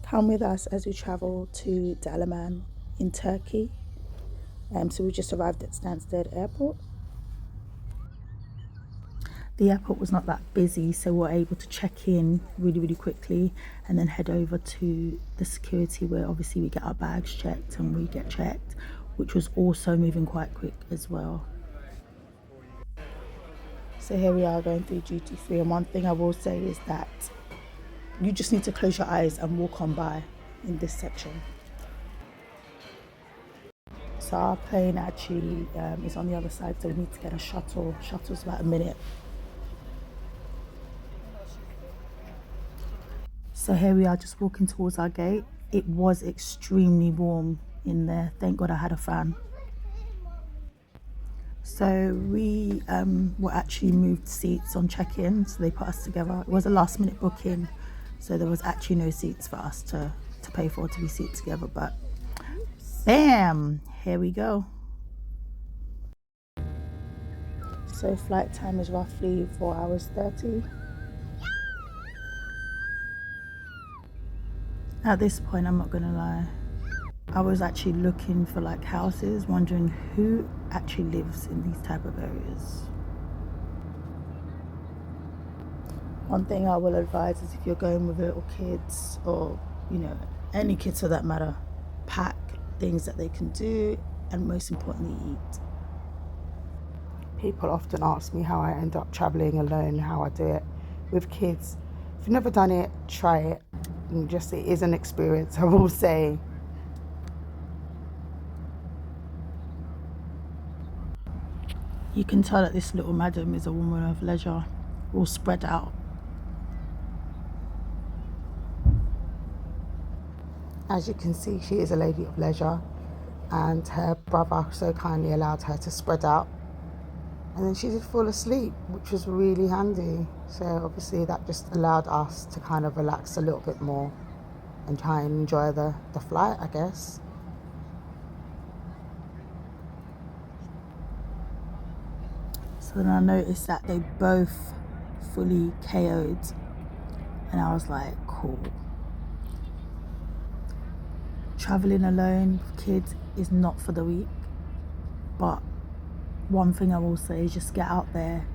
Come with us as we travel to Dalaman in Turkey. So we just arrived at Stansted Airport. The airport was not that busy, so we were able to check in really quickly and then head over to the security where obviously we get our bags checked and we get checked, which was also moving quite quick as well. So here we are going through duty free, and one thing I will say is that you just need to close your eyes and walk on by in this section. So our plane actually is on the other side, so we need to get a shuttle. Shuttle's about a minute. So here we are just walking towards our gate. It was extremely warm in there. Thank God I had a fan. So we were actually moved seats on check-in, so they put us together. It was a last minute booking, so there was actually no seats for us to pay for to be seated together, but bam, here we go. So flight time is roughly 4 hours 30. At this point, I'm not gonna lie, I was actually looking for like houses, wondering who actually lives in these type of areas. One thing I will advise is if you're going with little kids, or you know, any kids for that matter, pack things that they can do, and most importantly eat. People often ask me how I end up traveling alone, how I do it with kids. If you've never done it, try it. And just, it is an experience, I will say. You can tell that this little madam is a woman of leisure, all spread out. As you can see, she is a lady of leisure, and her brother so kindly allowed her to spread out. And then she did fall asleep, which was really handy. So obviously that just allowed us to kind of relax a little bit more and try and enjoy the flight, I guess. So then I noticed that they both fully KO'd, and I was like, cool. Traveling alone with kids is not for the weak, but one thing I will say is just get out there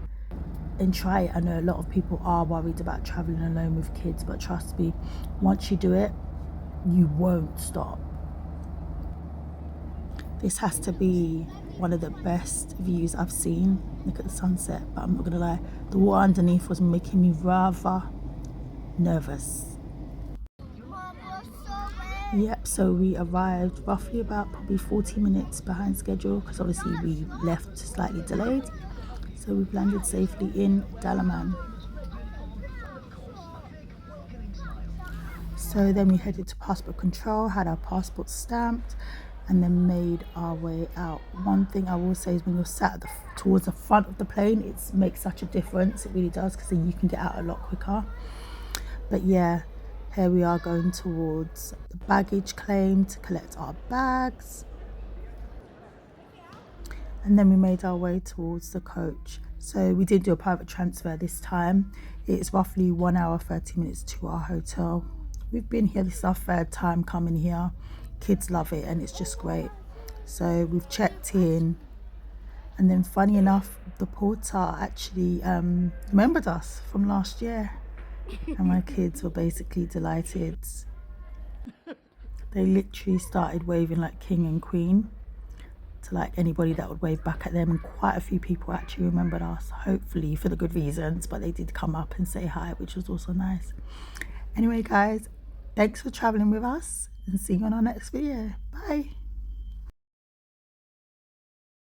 and try it. I know a lot of people are worried about traveling alone with kids, but trust me, once you do it, you won't stop. This has to be one of the best views I've seen. Look at the sunset, but I'm not gonna lie, the water underneath was making me rather nervous. Yep, so we arrived roughly about probably 40 minutes behind schedule, because obviously we left slightly delayed. So we've landed safely in Dalaman. So then we headed to passport control, had our passports stamped, and then made our way out. One thing I will say is when you're sat towards the front of the plane, it makes such a difference. It really does, because then you can get out a lot quicker. But yeah, here we are going towards the baggage claim to collect our bags. And then we made our way towards the coach. So we did do a private transfer this time. It's roughly 1 hour 30 minutes to our hotel. We've been here, this is our third time coming here. Kids love it and it's just great. So we've checked in, and then funny enough, the porter actually remembered us from last year. And my kids were basically delighted. They literally started waving like king and queen to like anybody that would wave back at them, and quite a few people actually remembered us, hopefully for the good reasons, but they did come up and say hi, which was also nice. Anyway guys, thanks for traveling with us, and see you on our next video. Bye.